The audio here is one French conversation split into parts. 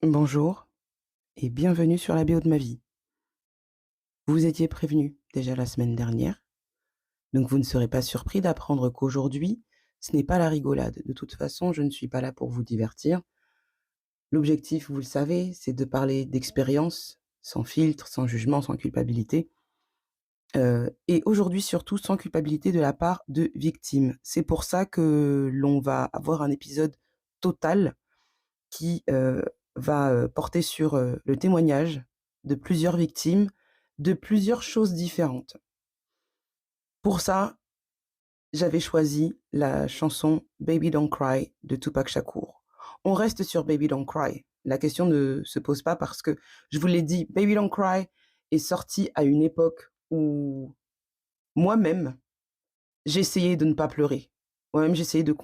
Bonjour et bienvenue sur la BO de ma vie. Vous étiez prévenu déjà la semaine dernière, donc vous ne serez pas surpris d'apprendre qu'aujourd'hui, ce n'est pas la rigolade. De toute façon, je ne suis pas là pour vous divertir. L'objectif, vous le savez, c'est de parler d'expérience, sans filtre, sans jugement, sans culpabilité. Et aujourd'hui surtout sans culpabilité de la part de victimes. C'est pour ça que l'on va avoir un épisode total qui, va, porter sur, le témoignage de plusieurs victimes, de plusieurs choses différentes. Pour ça, j'avais choisi la chanson Baby Don't Cry de Tupac Shakur. On reste sur Baby Don't Cry. La question ne se pose pas parce que, je vous l'ai dit, Baby Don't Cry est sorti à une époque où moi-même, j'essayais de ne pas pleurer. Moi-même, j'essayais de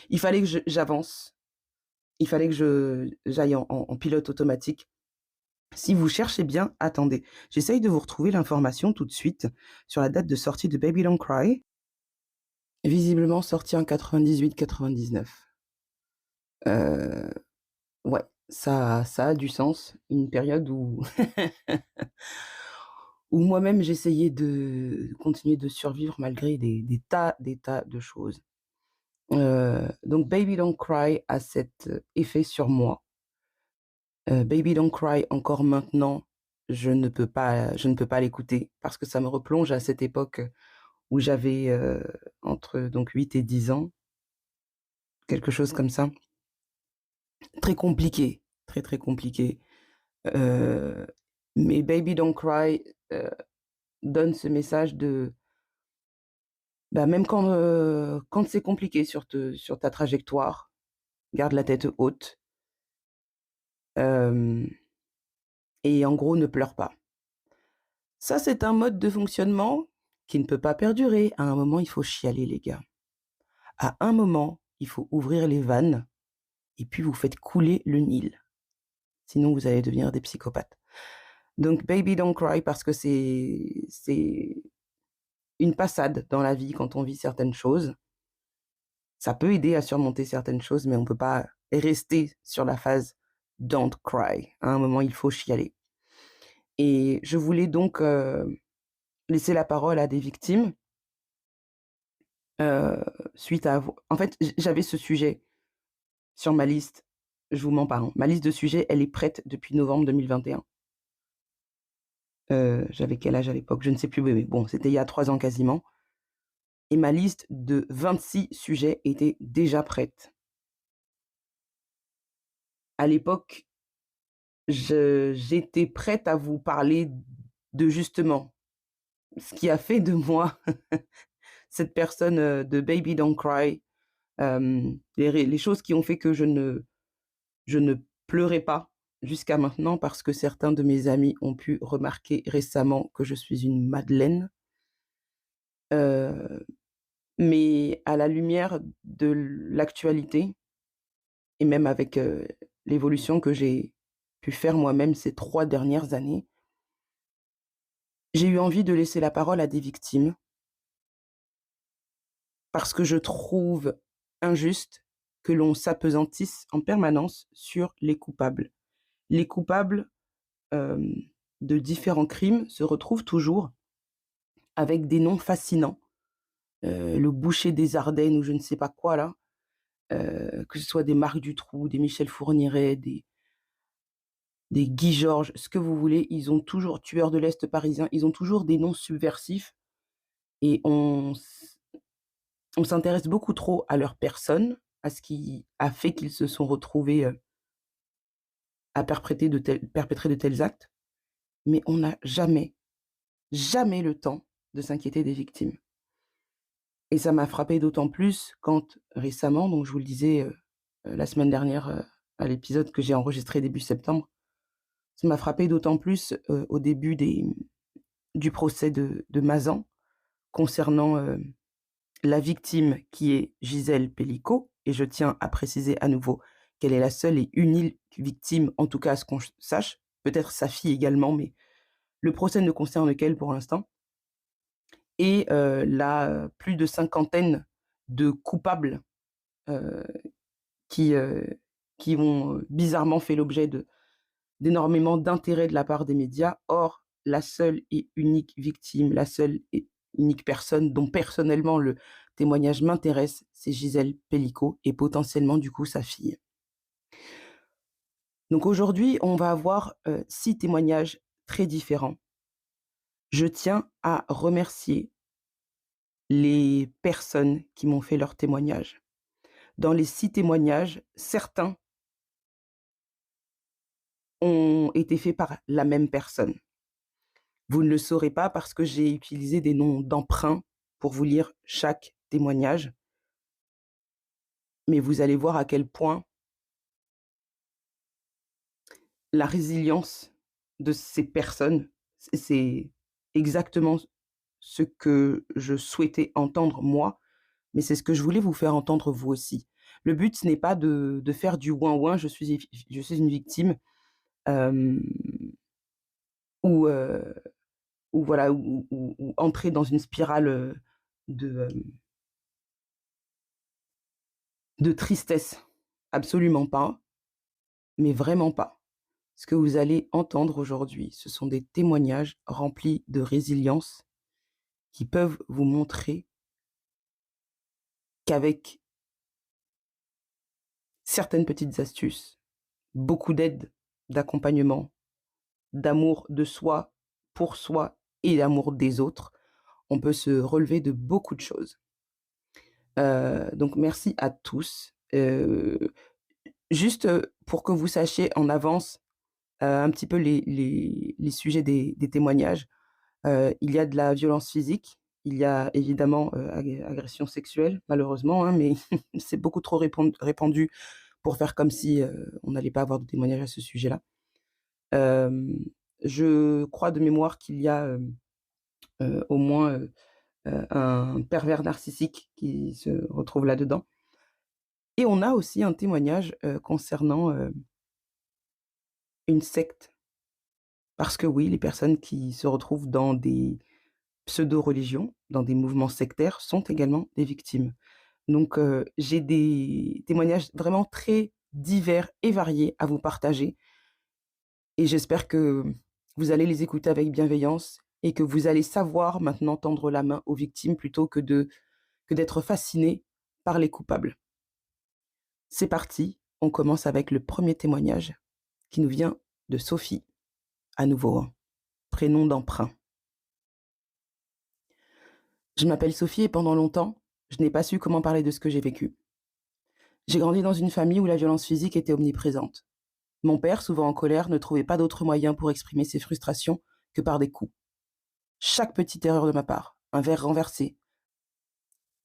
il fallait que j'avance, il fallait que j'aille en pilote automatique. Si vous cherchez bien, attendez, j'essaye de vous retrouver l'information tout de suite sur la date de sortie de Baby Don't Cry. Visiblement sorti en 98-99. Ouais, ça a du sens. Une période où où moi-même j'essayais de continuer de survivre malgré des tas de choses. Donc Baby Don't Cry a cet effet sur moi. Baby Don't Cry encore maintenant, je ne peux pas l'écouter parce que ça me replonge à cette époque où j'avais, entre donc 8 et 10 ans, quelque chose comme ça. Très compliqué, très, très compliqué. Heu, mais Baby Don't Cry, donne ce message de, bah, même quand c'est compliqué sur ta trajectoire, garde la tête haute, hem et en gros ne pleure pas. Ça, c'est un mode de fonctionnement qui ne peut pas perdurer. À un moment, il faut chialer les gars. À un moment, il faut ouvrir les vannes et puis vous faites couler le Nil. Sinon vous allez devenir des psychopathes. Donc Baby Don't Cry parce que c'est une passade dans la vie quand on vit certaines choses. Ça peut aider à surmonter certaines choses, mais on peut pas rester sur la phase Don't Cry. À un moment, il faut chialer. Et je voulais donc, laisser la parole à des victimes, heu, suite à vo en fait, j'avais ce sujet sur ma liste, je vous mens pas, hein. Ma liste de sujets, elle est prête depuis novembre 2021. J'avais quel âge à l'époque? Je ne sais plus, mais bon, c'était il y a 3 ans quasiment et ma liste de 26 sujets était déjà prête. À l'époque, j'étais prête à vous parler de justement ce qui a fait de moi cette personne, de Baby Don't Cry, les choses qui ont fait que je ne pleurais pas jusqu'à maintenant parce que certains de mes amis ont pu remarquer récemment que je suis une madeleine. Heu, mais à la lumière de l'actualité et même avec, l'évolution que j'ai pu faire moi-même ces 3 dernières années, j'ai eu envie de laisser la parole à des victimes parce que je trouve injuste que l'on s'appesantisse en permanence sur les coupables. Les coupables, hem, de différents crimes se retrouvent toujours avec des noms fascinants, le boucher des Ardennes ou je ne sais pas quoi là, que ce soit des Marc Dutroux, des Michel Fourniret, des Guy Georges, ce que vous voulez, ils ont toujours tueurs de l'Est parisien, ils ont toujours des noms subversifs et on s'intéresse beaucoup trop à leur personne, à ce qui a fait qu'ils se sont retrouvés, à perpétrer de tels actes, mais on n'a jamais, jamais le temps de s'inquiéter des victimes. Et ça m'a frappée d'autant plus quand récemment, donc je vous le disais, la semaine dernière, à l'épisode que j'ai enregistré début septembre, ça m'a frappée d'autant plus, au début du procès de Mazan concernant, la victime qui est Gisèle Pelicot et je tiens à préciser à nouveau qu'elle est la seule et unique victime, en tout cas à ce qu'on sache, peut-être sa fille également, mais le procès ne concerne qu'elle pour l'instant et la plus de cinquantaine de coupables, heu, qui, heu, qui ont, bizarrement fait l'objet d'énormément d'intérêt de la part des médias. Or, la seule et unique victime, la seule et unique personne dont personnellement le témoignage m'intéresse, c'est Gisèle Pelicot et potentiellement du coup sa fille. Donc aujourd'hui, on va avoir, 6 témoignages très différents. Je tiens à remercier les personnes qui m'ont fait leur témoignage. Dans les 6 témoignages, certains ont été faits par la même personne. Vous ne le saurez pas parce que j'ai utilisé des noms d'emprunt pour vous lire chaque témoignage, mais vous allez voir à quel point la résilience de ces personnes, c'est exactement ce que je souhaitais entendre moi, mais c'est ce que je voulais vous faire entendre vous aussi. Le but, ce n'est pas de faire du ouin-ouin, je suis une victime, hem, ou, ou voilà, ou entrer dans une spirale, de, de tristesse. Absolument pas, mais vraiment pas. Ce que vous allez entendre aujourd'hui, ce sont des témoignages remplis de résilience qui peuvent vous montrer qu'avec certaines petites astuces, beaucoup d'aide, d'accompagnement, d'amour de soi, pour soi et d'amour des autres, on peut se relever de beaucoup de choses. Donc merci à tous. Juste, pour que vous sachiez en avance, un petit peu les sujets des témoignages, il y a de la violence physique, il y a évidemment, agression sexuelle malheureusement, hein, mais c'est beaucoup trop répandu pour faire comme si, on n'allait pas avoir de témoignages à ce sujet-là. Hem, je crois de mémoire qu'il y a, au moins, un pervers narcissique qui se retrouve là-dedans et on a aussi un témoignage, concernant, une secte. Parce que oui, les personnes qui se retrouvent dans des pseudo-religions, dans des mouvements sectaires, sont également des victimes. Donc j'ai des témoignages vraiment très divers et variés à vous partager et j'espère que vous allez les écouter avec bienveillance et que vous allez savoir maintenant tendre la main aux victimes plutôt que d'être fascinés par les coupables. C'est parti, on commence avec le premier témoignage qui nous vient de Sophie, à nouveau, hein, prénom d'emprunt. Je m'appelle Sophie et pendant longtemps, je n'ai pas su comment parler de ce que j'ai vécu. J'ai grandi dans une famille où la violence physique était omniprésente. Mon père, souvent en colère, ne trouvait pas d'autre moyen pour exprimer ses frustrations que par des coups. Chaque petite erreur de ma part, un verre renversé,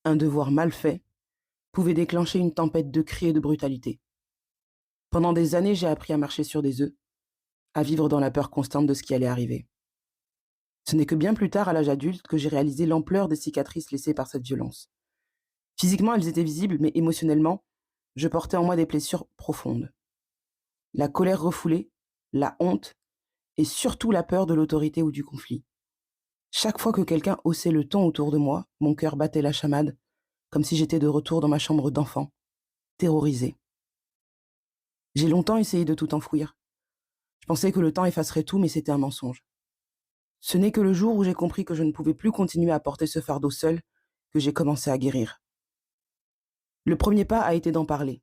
un devoir mal fait, pouvait déclencher une tempête de cris et de brutalité. Pendant des années, j'ai appris à marcher sur des œufs, à vivre dans la peur constante de ce qui allait arriver. Ce n'est que bien plus tard, à l'âge adulte, que j'ai réalisé l'ampleur des cicatrices laissées par cette violence. Physiquement, elles étaient visibles, mais émotionnellement, je portais en moi des blessures profondes. La colère refoulée, la honte et surtout la peur de l'autorité ou du conflit. Chaque fois que quelqu'un haussait le ton autour de moi, mon cœur battait la chamade, comme si j'étais de retour dans ma chambre d'enfant, terrorisée. J'ai longtemps essayé de tout enfouir. Je pensais que le temps effacerait tout, mais c'était un mensonge. Ce n'est que le jour où j'ai compris que je ne pouvais plus continuer à porter ce fardeau seul que j'ai commencé à guérir. Le premier pas a été d'en parler.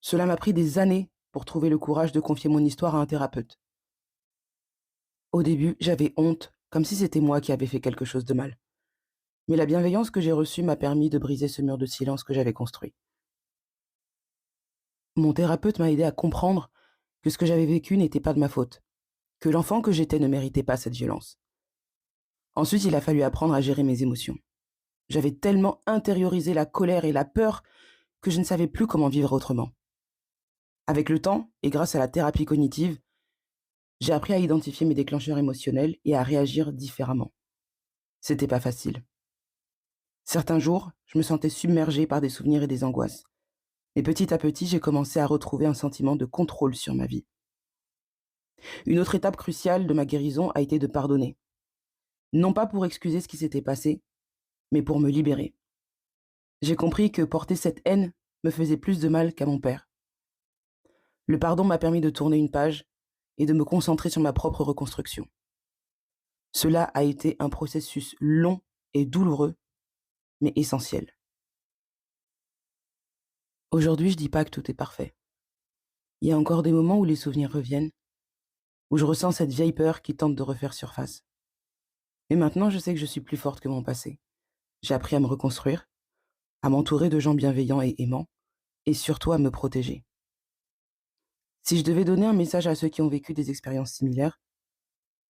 Cela m'a pris des années pour trouver le courage de confier mon histoire à un thérapeute. Au début, j'avais honte, comme si c'était moi qui avais fait quelque chose de mal. Mais la bienveillance que j'ai reçue m'a permis de briser ce mur de silence que j'avais construit. Mon thérapeute m'a aidé à comprendre que ce que j'avais vécu n'était pas de ma faute, que l'enfant que j'étais ne méritait pas cette violence. Ensuite, il a fallu apprendre à gérer mes émotions. J'avais tellement intériorisé la colère et la peur que je ne savais plus comment vivre autrement. Avec le temps, et grâce à la thérapie cognitive, j'ai appris à identifier mes déclencheurs émotionnels et à réagir différemment. C'était pas facile. Certains jours, je me sentais submergée par des souvenirs et des angoisses. Mais petit à petit, j'ai commencé à retrouver un sentiment de contrôle sur ma vie. Une autre étape cruciale de ma guérison a été de pardonner. Non pas pour excuser ce qui s'était passé, mais pour me libérer. J'ai compris que porter cette haine me faisait plus de mal qu'à mon père. Le pardon m'a permis de tourner une page et de me concentrer sur ma propre reconstruction. Cela a été un processus long et douloureux, mais essentiel. Aujourd'hui, je dis pas que tout est parfait. Il y a encore des moments où les souvenirs reviennent, où je ressens cette vieille peur qui tente de refaire surface. Mais maintenant, je sais que je suis plus forte que mon passé. J'ai appris à me reconstruire, à m'entourer de gens bienveillants et aimants, et surtout à me protéger. Si je devais donner un message à ceux qui ont vécu des expériences similaires,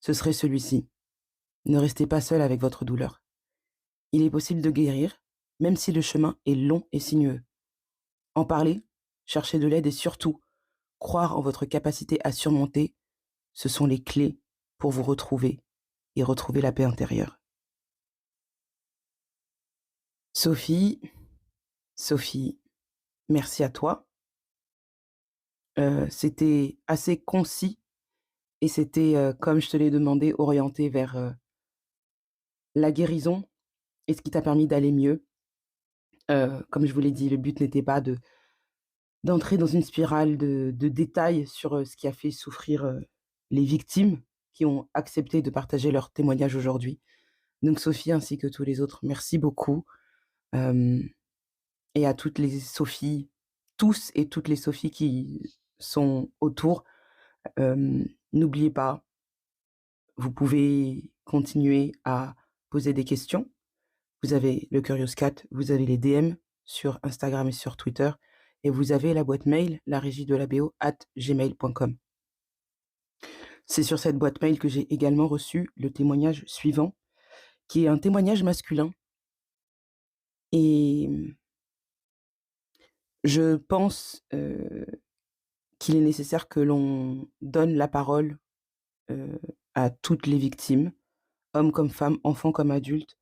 ce serait celui-ci. Ne restez pas seul avec votre douleur. Il est possible de guérir, même si le chemin est long et sinueux. En parler, chercher de l'aide et surtout, croire en votre capacité à surmonter, ce sont les clés pour vous retrouver et retrouver la paix intérieure. Sophie, merci à toi. C'était assez concis et c'était, comme je te l'ai demandé, orienté vers la guérison et ce qui t'a permis d'aller mieux. Comme je vous l'ai dit, le but n'était pas d'entrer dans une spirale de détails sur ce qui a fait souffrir les victimes qui ont accepté de partager leur témoignage aujourd'hui. Donc Sophie ainsi que tous les autres, merci beaucoup. Euh, et à toutes les Sophies, tous et toutes les Sophies qui sont autour, n'oubliez pas, vous pouvez continuer à poser des questions. Vous avez le Curious Cat, vous avez les DM sur Instagram et sur Twitter, et vous avez la boîte mail, la régie de la BO @gmail.com. C'est sur cette boîte mail que j'ai également reçu le témoignage suivant, qui est un témoignage masculin. Et je pense qu'il est nécessaire que l'on donne la parole à toutes les victimes, hommes comme femmes, enfants comme adultes.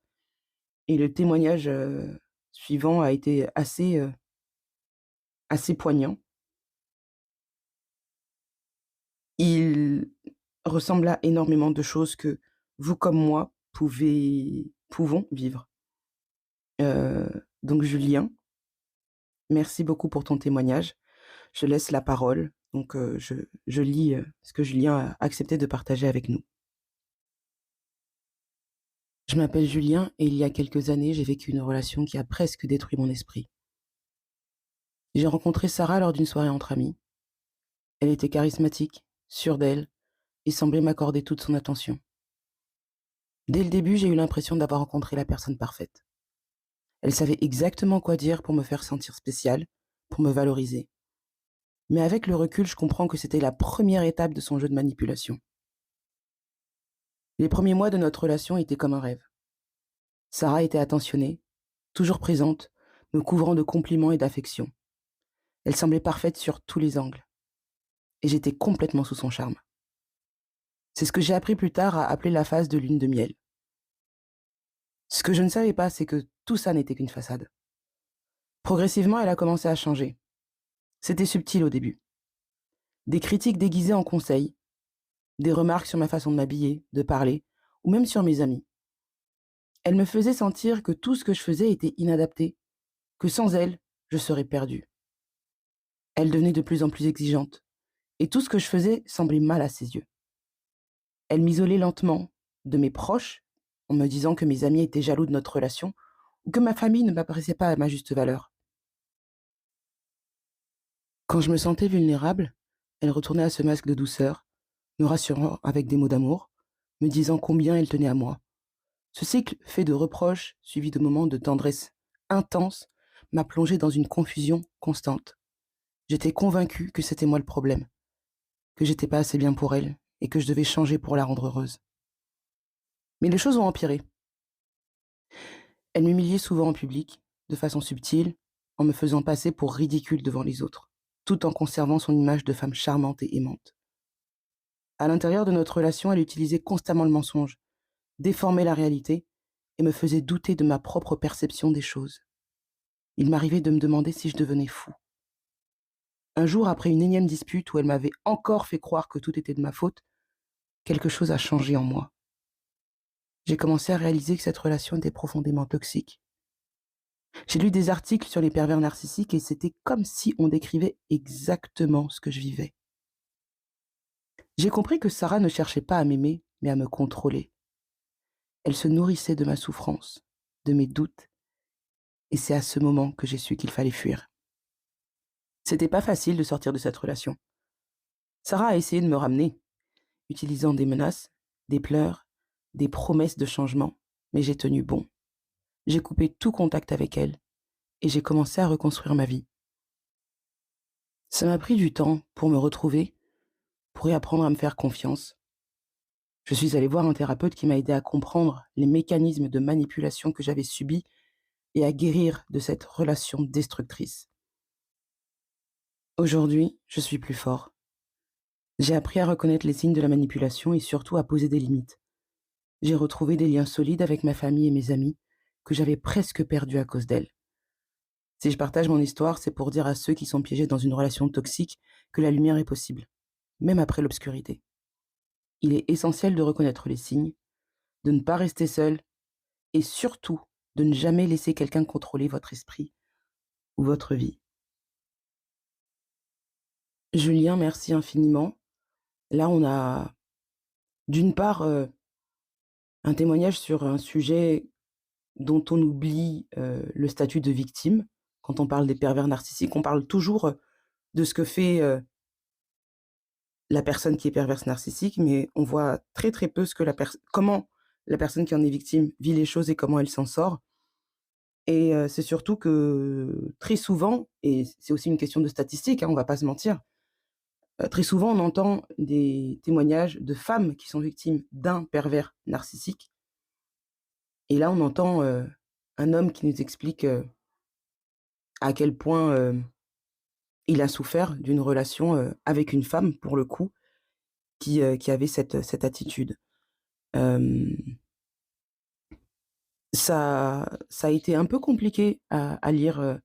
Et le témoignage suivant a été assez poignant. Il ressemble à énormément de choses que vous comme moi pouvons vivre. Donc Julien, merci beaucoup pour ton témoignage. Je laisse la parole. Donc je lis ce que Julien a accepté de partager avec nous. Je m'appelle Julien et il y a quelques années, j'ai vécu une relation qui a presque détruit mon esprit. J'ai rencontré Sarah lors d'une soirée entre amis. Elle était charismatique, sûre d'elle, et semblait m'accorder toute son attention. Dès le début, j'ai eu l'impression d'avoir rencontré la personne parfaite. Elle savait exactement quoi dire pour me faire sentir spéciale, pour me valoriser. Mais avec le recul, je comprends que c'était la première étape de son jeu de manipulation. Les premiers mois de notre relation étaient comme un rêve. Sarah était attentionnée, toujours présente, me couvrant de compliments et d'affection. Elle semblait parfaite sur tous les angles. Et j'étais complètement sous son charme. C'est ce que j'ai appris plus tard à appeler la phase de lune de miel. Ce que je ne savais pas, c'est que tout ça n'était qu'une façade. Progressivement, elle a commencé à changer. C'était subtil au début. Des critiques déguisées en conseils, des remarques sur ma façon de m'habiller, de parler, ou même sur mes amis. Elle me faisait sentir que tout ce que je faisais était inadapté, que sans elle, je serais perdue. Elle devenait de plus en plus exigeante, et tout ce que je faisais semblait mal à ses yeux. Elle m'isolait lentement de mes proches, en me disant que mes amis étaient jaloux de notre relation, ou que ma famille ne m'appréciait pas à ma juste valeur. Quand je me sentais vulnérable, elle retournait à ce masque de douceur, me rassurant avec des mots d'amour, me disant combien elle tenait à moi. Ce cycle fait de reproches, suivi de moments de tendresse intense, m'a plongé dans une confusion constante. J'étais convaincue que c'était moi le problème, que j'étais pas assez bien pour elle et que je devais changer pour la rendre heureuse. Mais les choses ont empiré. Elle m'humiliait souvent en public, de façon subtile, en me faisant passer pour ridicule devant les autres, tout en conservant son image de femme charmante et aimante. À l'intérieur de notre relation, elle utilisait constamment le mensonge, déformait la réalité et me faisait douter de ma propre perception des choses. Il m'arrivait de me demander si je devenais fou. Un jour, après une énième dispute où elle m'avait encore fait croire que tout était de ma faute, quelque chose a changé en moi. J'ai commencé à réaliser que cette relation était profondément toxique. J'ai lu des articles sur les pervers narcissiques et c'était comme si on décrivait exactement ce que je vivais. J'ai compris que Sarah ne cherchait pas à m'aimer, mais à me contrôler. Elle se nourrissait de ma souffrance, de mes doutes, et c'est à ce moment que j'ai su qu'il fallait fuir. C'était pas facile de sortir de cette relation. Sarah a essayé de me ramener, utilisant des menaces, des pleurs, des promesses de changement, mais j'ai tenu bon. J'ai coupé tout contact avec elle et j'ai commencé à reconstruire ma vie. Ça m'a pris du temps pour me retrouver, pour réapprendre à me faire confiance. Je suis allée voir un thérapeute qui m'a aidé à comprendre les mécanismes de manipulation que j'avais subis et à guérir de cette relation destructrice. Aujourd'hui, je suis plus fort. J'ai appris à reconnaître les signes de la manipulation et surtout à poser des limites. J'ai retrouvé des liens solides avec ma famille et mes amis que j'avais presque perdus à cause d'elle. Si je partage mon histoire, c'est pour dire à ceux qui sont piégés dans une relation toxique que la lumière est possible, même après l'obscurité. Il est essentiel de reconnaître les signes, de ne pas rester seul et surtout de ne jamais laisser quelqu'un contrôler votre esprit ou votre vie. Julien, merci infiniment. Là, on a d'une part un témoignage sur un sujet dont on oublie le statut de victime. Quand on parle des pervers narcissiques, on parle toujours de ce que fait la personne qui est perverse narcissique, mais on voit très très peu comment la personne qui en est victime vit les choses et comment elle s'en sort. Et c'est surtout que très souvent, et c'est aussi une question de statistique, hein, on va pas se mentir, très souvent on entend des témoignages de femmes qui sont victimes d'un pervers narcissique. Et là on entend un homme qui nous explique à quel point il a souffert d'une relation avec une femme, pour le coup, qui avait cette attitude. Hem, ça a été un peu compliqué à lire,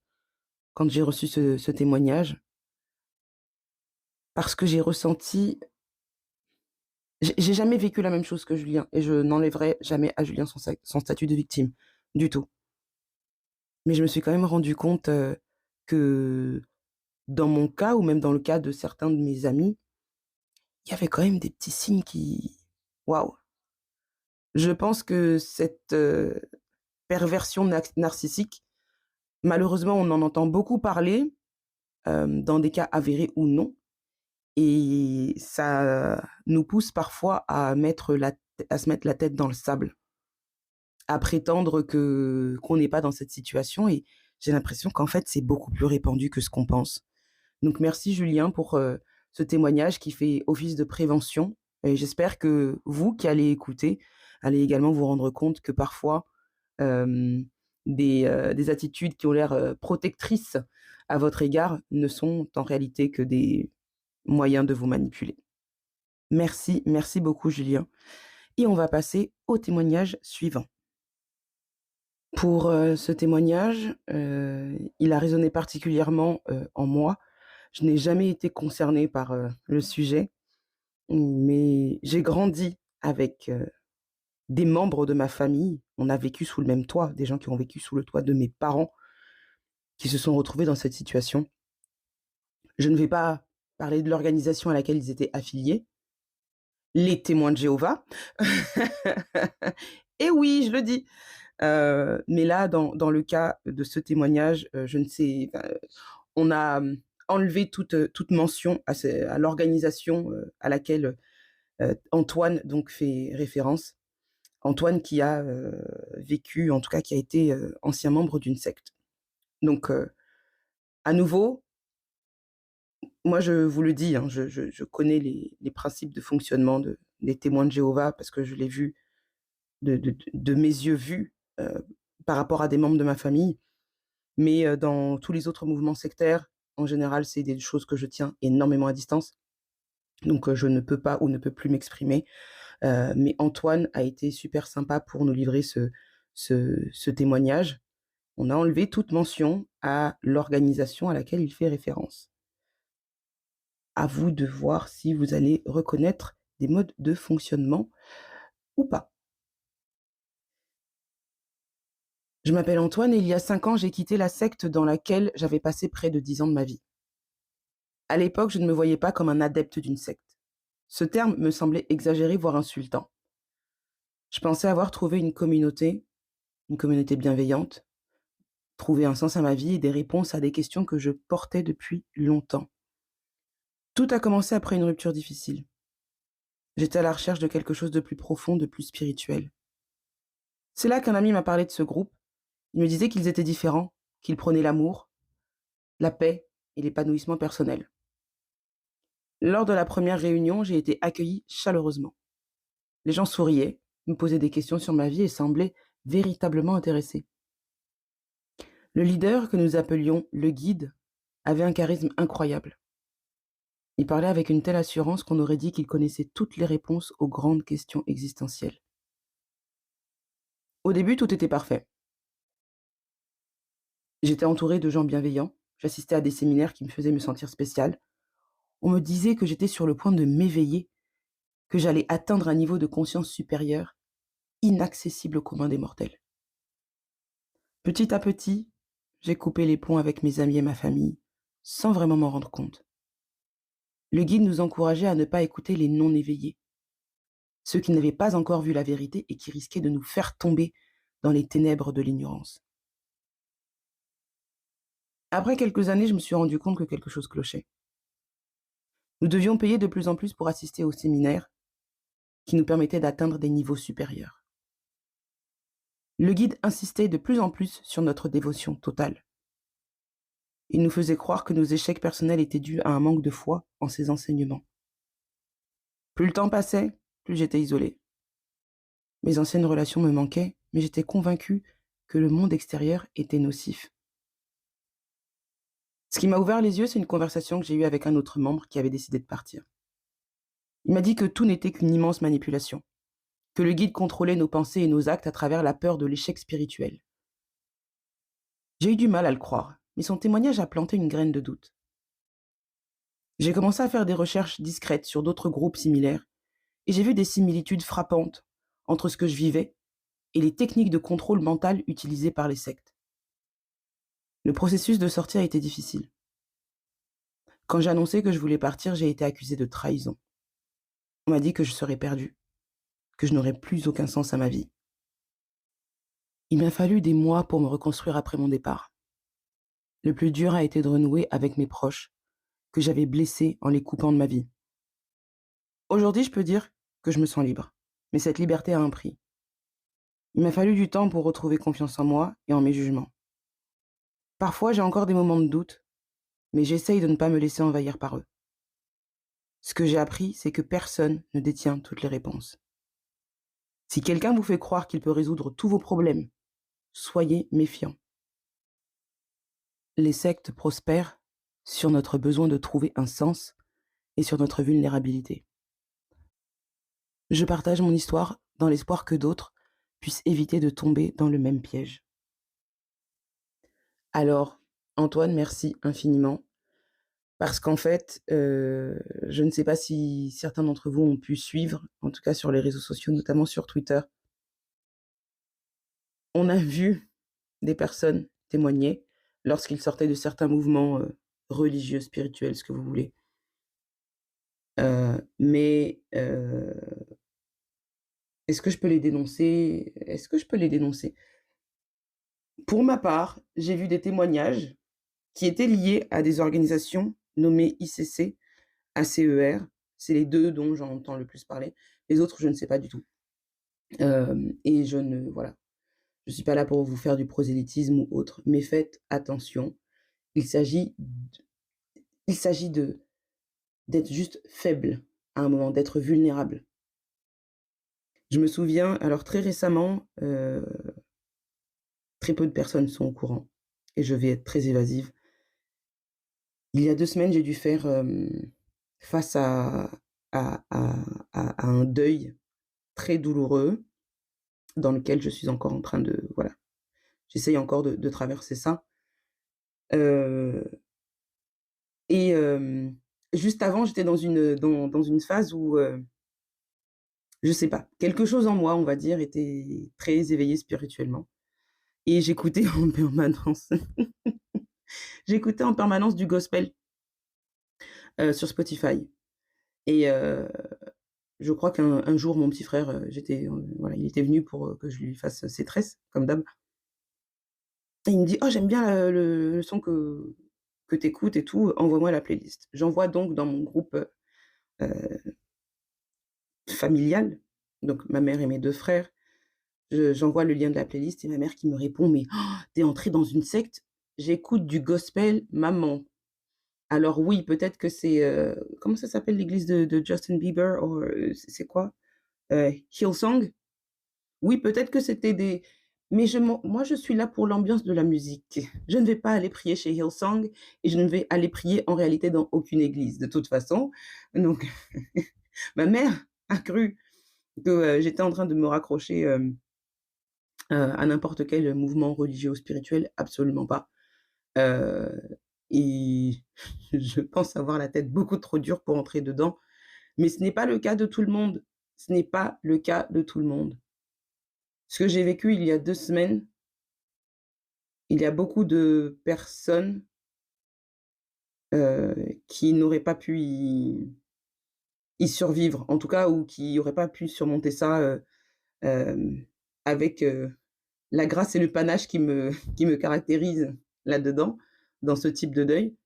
quand j'ai reçu ce témoignage, parce que j'ai ressenti j'ai jamais vécu la même chose que Julien et je n'enlèverai jamais à Julien son statut de victime, du tout. Mais je me suis quand même rendu compte, que dans mon cas ou même dans le cas de certains de mes amis, il y avait quand même des petits signes qui waouh! Je pense que cette, perversion narcissique, malheureusement, on en entend beaucoup parler, dans des cas avérés ou non et ça nous pousse parfois à se mettre la tête dans le sable, à prétendre qu'on n'est pas dans cette situation et j'ai l'impression qu'en fait, c'est beaucoup plus répandu que ce qu'on pense. Donc merci Julien pour, ce témoignage qui fait office de prévention et j'espère que vous qui allez écouter, allez également vous rendre compte que parfois, hem, des attitudes qui ont l'air, protectrices à votre égard ne sont en réalité que des moyens de vous manipuler. Merci, merci beaucoup Julien et on va passer au témoignage suivant. Pour, ce témoignage, il a résonné particulièrement, en moi. Je n'ai jamais été concernée par, le sujet, mais j'ai grandi avec, des membres de ma famille. On a vécu sous le même toit, des gens qui ont vécu sous le toit de mes parents, qui se sont retrouvés dans cette situation. Je ne vais pas parler de l'organisation à laquelle ils étaient affiliés, les Témoins de Jéhovah. Et oui, je le dis. Mais là, dans le cas de ce témoignage, je ne sais enfin, on a, enlevé toute mention à l'organisation, à laquelle, Antoine donc fait référence. Antoine qui a, vécu, en tout cas qui a été, ancien membre d'une secte. Donc, à nouveau, moi je vous le dis, hein, je connais les principes de fonctionnement des Témoins de Jéhovah parce que je l'ai vu de mes yeux vus, par rapport à des membres de ma famille. Mais, dans tous les autres mouvements sectaires, en général, c'est des choses que je tiens énormément à distance. Donc, je ne peux pas ou ne peux plus m'exprimer. Mais Antoine a été super sympa pour nous livrer ce témoignage. On a enlevé toute mention à l'organisation à laquelle il fait référence. À vous de voir si vous allez reconnaître des modes de fonctionnement ou pas. Je m'appelle Antoine et il y a 5 ans, j'ai quitté la secte dans laquelle j'avais passé près de 10 ans de ma vie. À l'époque, je ne me voyais pas comme un adepte d'une secte. Ce terme me semblait exagéré, voire insultant. Je pensais avoir trouvé une communauté bienveillante, trouvé un sens à ma vie et des réponses à des questions que je portais depuis longtemps. Tout a commencé après une rupture difficile. J'étais à la recherche de quelque chose de plus profond, de plus spirituel. C'est là qu'un ami m'a parlé de ce groupe. Il me disait qu'ils étaient différents, qu'ils prônaient l'amour, la paix et l'épanouissement personnel. Lors de la première réunion, j'ai été accueillie chaleureusement. Les gens souriaient, me posaient des questions sur ma vie et semblaient véritablement intéressés. Le leader, que nous appelions le guide, avait un charisme incroyable. Il parlait avec une telle assurance qu'on aurait dit qu'il connaissait toutes les réponses aux grandes questions existentielles. Au début, tout était parfait. J'étais entourée de gens bienveillants, j'assistais à des séminaires qui me faisaient me sentir spéciale. On me disait que j'étais sur le point de m'éveiller, que j'allais atteindre un niveau de conscience supérieur, inaccessible au commun des mortels. Petit à petit, j'ai coupé les ponts avec mes amis et ma famille, sans vraiment m'en rendre compte. Le guide nous encourageait à ne pas écouter les non-éveillés, ceux qui n'avaient pas encore vu la vérité et qui risquaient de nous faire tomber dans les ténèbres de l'ignorance. Après quelques années, je me suis rendu compte que quelque chose clochait. Nous devions payer de plus en plus pour assister aux séminaires qui nous permettaient d'atteindre des niveaux supérieurs. Le guide insistait de plus en plus sur notre dévotion totale. Il nous faisait croire que nos échecs personnels étaient dus à un manque de foi en ses enseignements. Plus le temps passait, plus j'étais isolée. Mes anciennes relations me manquaient, mais j'étais convaincue que le monde extérieur était nocif. Ce qui m'a ouvert les yeux, c'est une conversation que j'ai eue avec un autre membre qui avait décidé de partir. Il m'a dit que tout n'était qu'une immense manipulation, que le guide contrôlait nos pensées et nos actes à travers la peur de l'échec spirituel. J'ai eu du mal à le croire, mais son témoignage a planté une graine de doute. J'ai commencé à faire des recherches discrètes sur d'autres groupes similaires, et j'ai vu des similitudes frappantes entre ce que je vivais et les techniques de contrôle mental utilisées par les sectes. Le processus de sortie a été difficile. Quand j'ai annoncé que je voulais partir, j'ai été accusée de trahison. On m'a dit que je serais perdue, que je n'aurais plus aucun sens à ma vie. Il m'a fallu des mois pour me reconstruire après mon départ. Le plus dur a été de renouer avec mes proches, que j'avais blessés en les coupant de ma vie. Aujourd'hui, je peux dire que je me sens libre, mais cette liberté a un prix. Il m'a fallu du temps pour retrouver confiance en moi et en mes jugements. Parfois, j'ai encore des moments de doute, mais j'essaye de ne pas me laisser envahir par eux. Ce que j'ai appris, c'est que personne ne détient toutes les réponses. Si quelqu'un vous fait croire qu'il peut résoudre tous vos problèmes, soyez méfiants. Les sectes prospèrent sur notre besoin de trouver un sens et sur notre vulnérabilité. Je partage mon histoire dans l'espoir que d'autres puissent éviter de tomber dans le même piège. Alors, Antoine, merci infiniment. Parce qu'en fait, je ne sais pas si certains d'entre vous ont pu suivre, en tout cas sur les réseaux sociaux, notamment sur Twitter. On a vu des personnes témoigner lorsqu'ils sortaient de certains mouvements religieux, spirituels, ce que vous voulez. Mais est-ce que je peux les dénoncer? Est-ce que je peux les dénoncer? Pour ma part, j'ai vu des témoignages qui étaient liés à des organisations nommées ICC, ACER. C'est les 2 dont j'entends le plus parler. Les autres, je ne sais pas du tout. Et voilà, je suis pas là pour vous faire du prosélytisme ou autre, mais faites attention. Il s'agit d'être juste faible à un moment, d'être vulnérable. Je me souviens, alors très récemment, très peu de personnes sont au courant et je vais être très évasive. Il y a 2 semaines, j'ai dû faire, face à à à un deuil très douloureux dans lequel je suis encore en train de voilà, j'essaye encore de traverser ça. Heu et juste avant, j'étais dans une phase où, je sais pas, quelque chose en moi, on va dire, était très éveillé spirituellement et j'écoutais en permanence j'écoutais en permanence du gospel, sur Spotify et je crois qu'un jour, mon petit frère, voilà, il était venu pour, que je lui fasse ses tresses, comme d'hab et il me dit: «Oh, j'aime bien, le son que tu écoutes et tout, envoie-moi la playlist». J'envoie donc dans mon groupe, familial, donc ma mère et mes 2 frères, j'envoie le lien de la playlist et ma mère qui me répond: «Mais tu es entrée dans une secte? J'écoute du gospel maman». Alors oui, peut-être que c'est, comment ça s'appelle l'église de Justin Bieber? Ou, c'est quoi? Hillsong? Oui, peut-être que c'était des mais moi, je suis là pour l'ambiance de la musique. Je ne vais pas aller prier chez Hillsong et je ne vais aller prier en réalité dans aucune église de toute façon. Donc ma mère a cru que, j'étais en train de me raccrocher, à n'importe quel mouvement religieux ou spirituel, absolument pas. Heu et je pense avoir la tête beaucoup trop dure pour entrer dedans, mais ce n'est pas le cas de tout le monde. Ce n'est pas le cas de tout le monde. Ce que j'ai vécu il y a 2 semaines, il y a beaucoup de personnes, qui n'auraient pas pu y survivre, en tout cas, ou qui auraient pas pu surmonter ça, hem, avec, la grâce et le panache qui me caractérisent là-dedans, dans ce type de deuil.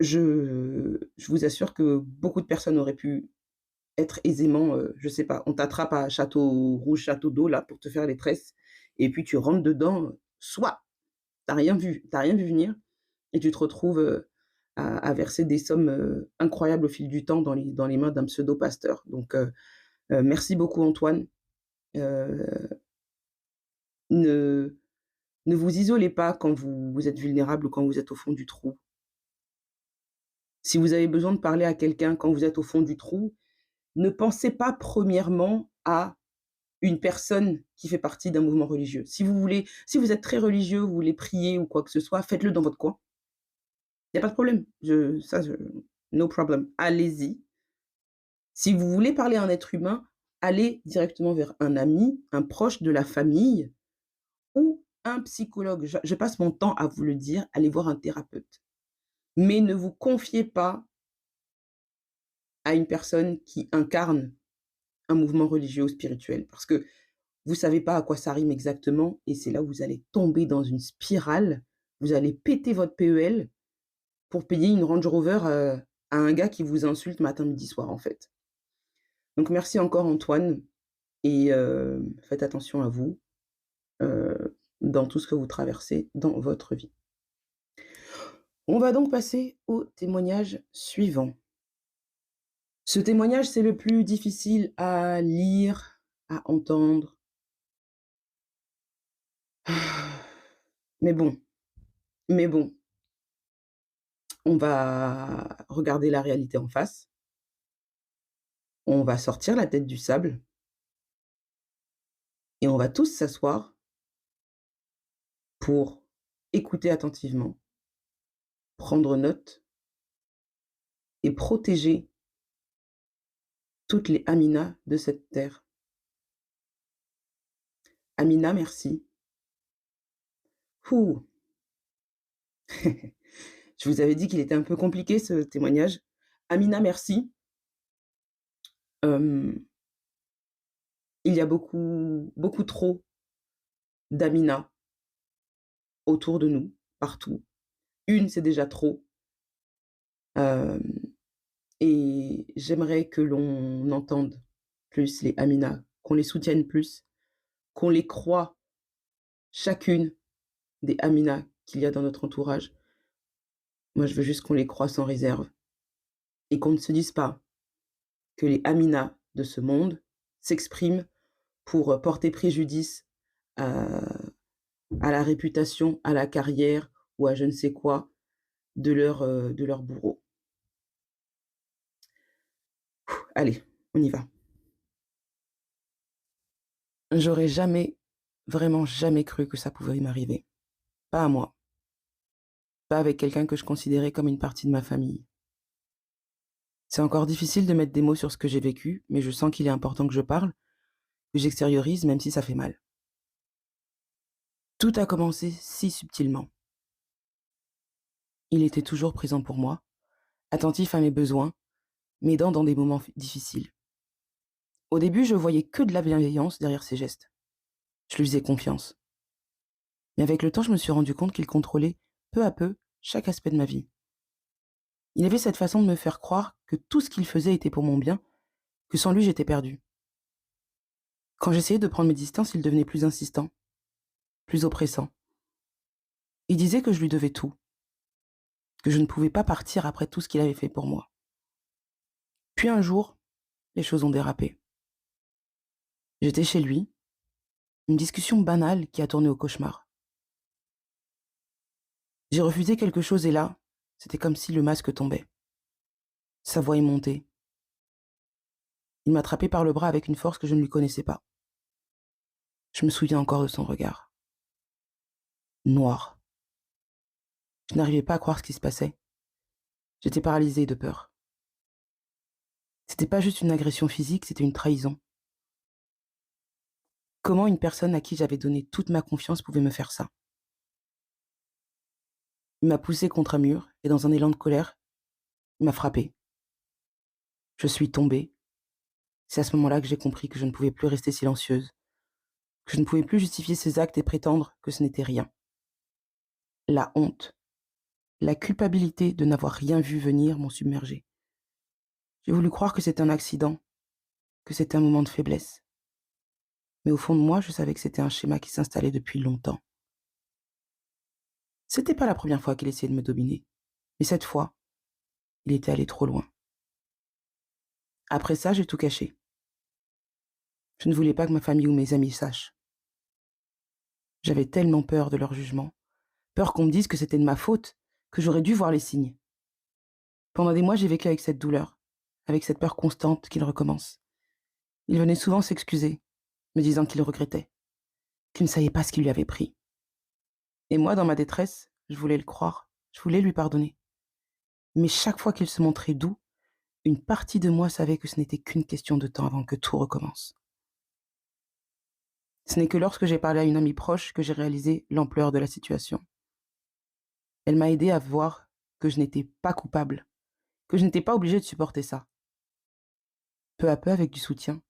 Je vous assure que beaucoup de personnes auraient pu être aisément, je sais pas, on t'attrape à Château Rouge, Château d'eau là pour te faire les tresses et puis tu rentres dedans, soit tu as rien vu venir et tu te retrouves, à verser des sommes, incroyables au fil du temps dans les mains d'un pseudo pasteur. Donc merci beaucoup Antoine. Heu, ne ne vous isolez pas quand vous êtes vulnérable ou quand vous êtes au fond du trou. Si vous avez besoin de parler à quelqu'un quand vous êtes au fond du trou, ne pensez pas premièrement à une personne qui fait partie d'un mouvement religieux. Si vous êtes très religieux, vous voulez prier ou quoi que ce soit, faites-le dans votre coin. Il y a pas de problème. Je no problem. Allez-y. Si vous voulez parler à un être humain, allez directement vers un ami, un proche de la famille ou un psychologue. Je passe mon temps à vous le dire, allez voir un thérapeute. Mais ne vous confiez pas à une personne qui incarne un mouvement religieux ou spirituel parce que vous savez pas à quoi ça rime exactement et c'est là où vous allez tomber dans une spirale. Vous allez péter votre PEL pour payer une Range Rover, à un gars qui vous insulte matin, midi, soir, en fait. Donc merci encore Antoine et faites attention à vous, dans tout ce que vous traversez dans votre vie. On va donc passer au témoignage suivant. Ce témoignage, c'est le plus difficile à lire, à entendre. Mais bon, mais bon, on va regarder la réalité en face. On va sortir la tête du sable et on va tous s'asseoir pour écouter attentivement, prendre note et protéger toutes les Amina de cette terre. Amina, merci. Ouh! Je vous avais dit qu'il était un peu compliqué ce témoignage. Amina, merci. Hem, il y a beaucoup trop d'Amina autour de nous, partout. Une, c'est déjà trop, hem et j'aimerais que l'on entende plus les Amina, qu'on les soutienne plus, qu'on les croie chacune des Amina qu'il y a dans notre entourage. Moi, je veux juste qu'on les croie sans réserve et qu'on ne se dise pas que les Amina de ce monde s'expriment pour, porter préjudice à la réputation, à la carrière ou à je ne sais quoi de leur bourreau. Allez, on y va. J'aurais jamais, vraiment jamais cru que ça pouvait m'arriver. Pas à moi, pas avec quelqu'un que je considérais comme une partie de ma famille. C'est encore difficile de mettre des mots sur ce que j'ai vécu, mais je sens qu'il est important que je parle, que j'extériorise même si ça fait mal. Tout a commencé si subtilement. Il était toujours présent pour moi, attentif à mes besoins, m'aidant dans des moments difficiles. Au début, je voyais que de la bienveillance derrière ses gestes. Je lui faisais confiance. Mais avec le temps, je me suis rendu compte qu'il contrôlait, peu à peu, chaque aspect de ma vie. Il avait cette façon de me faire croire que tout ce qu'il faisait était pour mon bien, que sans lui, j'étais perdue. Quand j'essayais de prendre mes distances, il devenait plus insistant, plus oppressant. Il disait que je lui devais tout, que je ne pouvais pas partir après tout ce qu'il avait fait pour moi. Puis un jour, les choses ont dérapé. J'étais chez lui, une discussion banale qui a tourné au cauchemar. J'ai refusé quelque chose et là, c'était comme si le masque tombait. Sa voix est montée. Il m'a attrapé par le bras avec une force que je ne lui connaissais pas. Je me souviens encore de son regard. Noir. Je n'arrivais pas à croire ce qui se passait. J'étais paralysée de peur. C'était pas juste une agression physique, c'était une trahison. Comment une personne à qui j'avais donné toute ma confiance pouvait me faire ça? Il m'a poussée contre un mur et dans un élan de colère, il m'a frappée. Je suis tombée. C'est à ce moment-là que j'ai compris que je ne pouvais plus rester silencieuse, que je ne pouvais plus justifier ces actes et prétendre que ce n'était rien. La honte, la culpabilité de n'avoir rien vu venir m'ont submergée. J'ai voulu croire que c'était un accident, que c'était un moment de faiblesse. Mais au fond de moi, je savais que c'était un schéma qui s'installait depuis longtemps. C'était pas la première fois qu'il essayait de me dominer, mais cette fois, il était allé trop loin. Après ça, j'ai tout caché. Je ne voulais pas que ma famille ou mes amis sachent. J'avais tellement peur de leur jugement, peur qu'on me dise que c'était de ma faute, que j'aurais dû voir les signes. Pendant des mois, j'ai vécu avec cette douleur, avec cette peur constante qu'il recommence. Il venait souvent s'excuser, me disant qu'il regrettait, qu'il ne savait pas ce qui lui avait pris. Et moi, dans ma détresse, je voulais le croire, je voulais lui pardonner. Mais chaque fois qu'il se montrait doux, une partie de moi savait que ce n'était qu'une question de temps avant que tout recommence. Ce n'est que lorsque j'ai parlé à une amie proche que j'ai réalisé l'ampleur de la situation. Elle m'a aidé à voir que je n'étais pas coupable, que je n'étais pas obligée de supporter ça. Peu à peu, avec du soutien,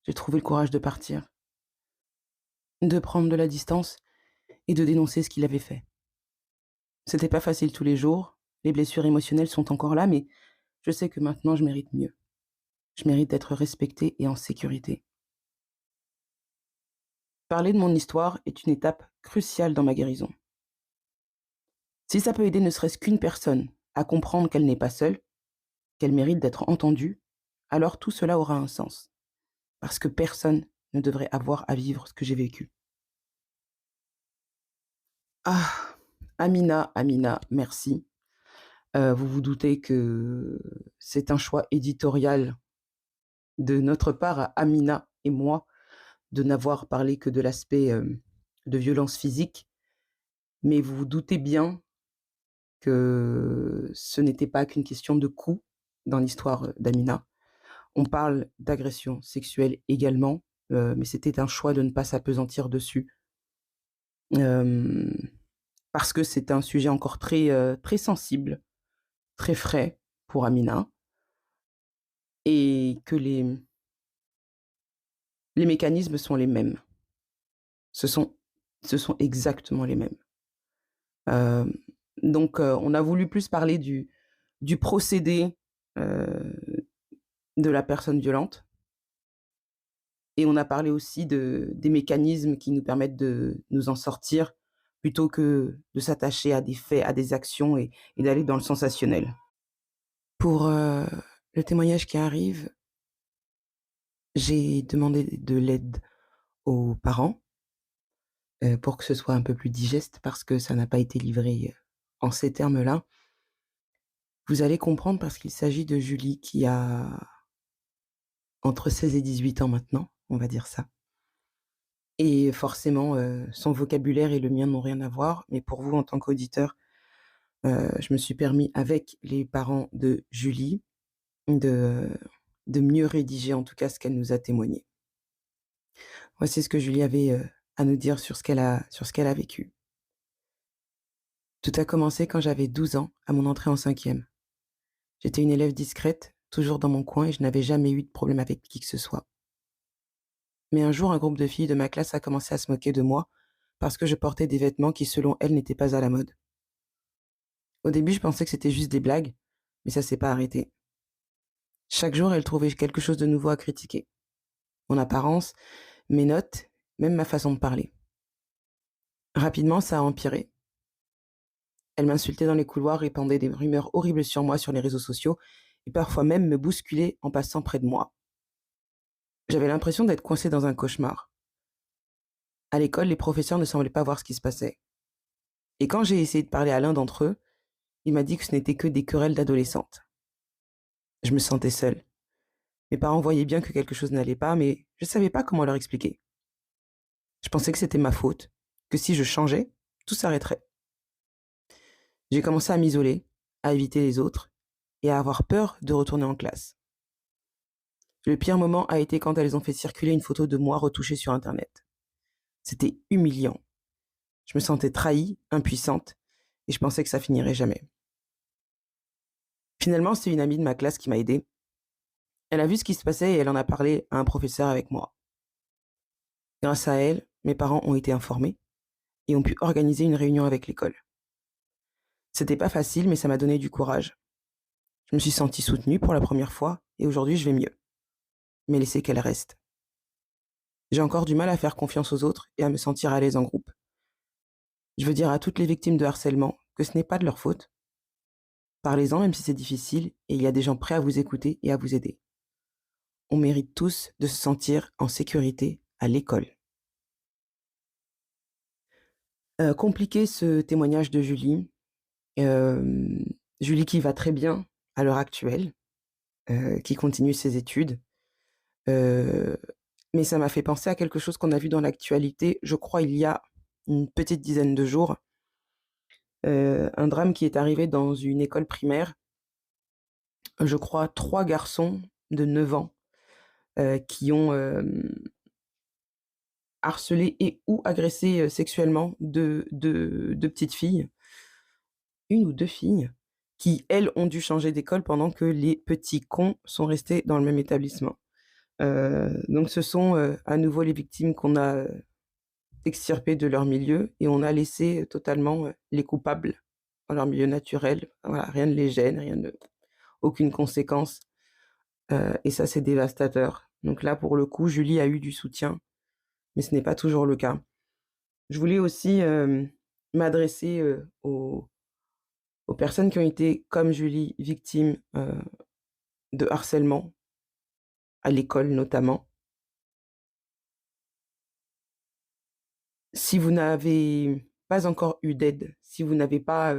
j'ai trouvé le courage de partir, de prendre de la distance et de dénoncer ce qu'il avait fait. C'était pas facile tous les jours, les blessures émotionnelles sont encore là, mais je sais que maintenant je mérite mieux. Je mérite d'être respectée et en sécurité. Parler de mon histoire est une étape cruciale dans ma guérison. Si ça peut aider ne serait-ce qu'une personne à comprendre qu'elle n'est pas seule, qu'elle mérite d'être entendue, alors tout cela aura un sens. Parce que personne ne devrait avoir à vivre ce que j'ai vécu. Ah, Amina, Amina, merci. Vous vous doutez que c'est un choix éditorial de notre part à Amina et moi de n'avoir parlé que de l'aspect, de violence physique, mais vous vous doutez bien que ce n'était pas qu'une question de coups dans l'histoire, d'Amina. On parle d'agression sexuelle également, mais c'était un choix de ne pas s'appesantir dessus. Hem, Parce que c'est un sujet encore très, très sensible, très frais pour Amina et que les mécanismes sont les mêmes. Ce sont ce sont exactement les mêmes. Hem, donc on a voulu plus parler du procédé, heu, de la personne violente et on a parlé aussi des mécanismes qui nous permettent de nous en sortir, plutôt que de s'attacher à des faits, à des actions et d'aller dans le sensationnel. Pour, le témoignage qui arrive, j'ai demandé de l'aide aux parents, pour que ce soit un peu plus digeste parce que ça n'a pas été livré, en ces termes-là. Vous allez comprendre parce qu'il s'agit de Julie qui a entre 16 et 18 ans maintenant, on va dire ça. Et forcément, son vocabulaire et le mien n'ont rien à voir, mais pour vous en tant qu'auditeur, je me suis permis avec les parents de Julie, de, de mieux rédiger en tout cas ce qu'elle nous a témoigné. Voici ce que Julie avait, à nous dire sur ce qu'elle a vécu. Tout a commencé quand j'avais 12 ans, à mon entrée en 5e. J'étais une élève discrète, toujours dans mon coin et je n'avais jamais eu de problème avec qui que ce soit. Mais un jour, un groupe de filles de ma classe a commencé à se moquer de moi parce que je portais des vêtements qui, selon elles, n'étaient pas à la mode. Au début, je pensais que c'était juste des blagues, mais ça s'est pas arrêté. Chaque jour, elles trouvaient quelque chose de nouveau à critiquer. Mon apparence, mes notes, même ma façon de parler. Rapidement, ça a empiré. Elles m'insultaient dans les couloirs, répandaient des rumeurs horribles sur moi sur les réseaux sociaux et parfois même me bousculaient en passant près de moi. J'avais l'impression d'être coincée dans un cauchemar. À l'école, les professeurs ne semblaient pas voir ce qui se passait. Et quand j'ai essayé de parler à l'un d'entre eux, il m'a dit que ce n'était que des querelles d'adolescentes. Je me sentais seule. Mes parents voyaient bien que quelque chose n'allait pas, mais je ne savais pas comment leur expliquer. Je pensais que c'était ma faute, que si je changeais, tout s'arrêterait. J'ai commencé à m'isoler, à éviter les autres et à avoir peur de retourner en classe. Le pire moment a été quand elles ont fait circuler une photo de moi retouchée sur Internet. C'était humiliant. Je me sentais trahie, impuissante, et je pensais que ça finirait jamais. Finalement, c'est une amie de ma classe qui m'a aidée. Elle a vu ce qui se passait et elle en a parlé à un professeur avec moi. Grâce à elle, mes parents ont été informés et ont pu organiser une réunion avec l'école. C'était pas facile, mais ça m'a donné du courage. Je me suis sentie soutenue pour la première fois et aujourd'hui je vais mieux. Mais laissez qu'elle reste. J'ai encore du mal à faire confiance aux autres et à me sentir à l'aise en groupe. Je veux dire à toutes les victimes de harcèlement que ce n'est pas de leur faute. Parlez-en même si c'est difficile et il y a des gens prêts à vous écouter et à vous aider. On mérite tous de se sentir en sécurité à l'école. Compliqué ce témoignage de Julie. Hem, Julie qui va très bien à l'heure actuelle, qui continue ses études, heu, mais ça m'a fait penser à quelque chose qu'on a vu dans l'actualité, je crois il y a une petite dizaine de jours, un drame qui est arrivé dans une école primaire. Je crois 3 garçons de 9 ans, qui ont, harcelé et ou agressé, sexuellement 2 petites filles, une ou 2 filles, qui elles ont dû changer d'école pendant que les petits cons sont restés dans le même établissement. Donc ce sont, à nouveau les victimes qu'on a, extirpées de leur milieu et on a laissé totalement, les coupables dans leur milieu naturel. Voilà, rien ne les gêne, rien ne aucune conséquence, et ça, c'est dévastateur. Donc là, pour le coup, Julie a eu du soutien, mais ce n'est pas toujours le cas. Je voulais aussi, m'adresser, aux personnes qui ont été, comme Julie, victimes, de harcèlement, à l'école notamment. Si vous n'avez pas encore eu d'aide, si vous n'avez pas,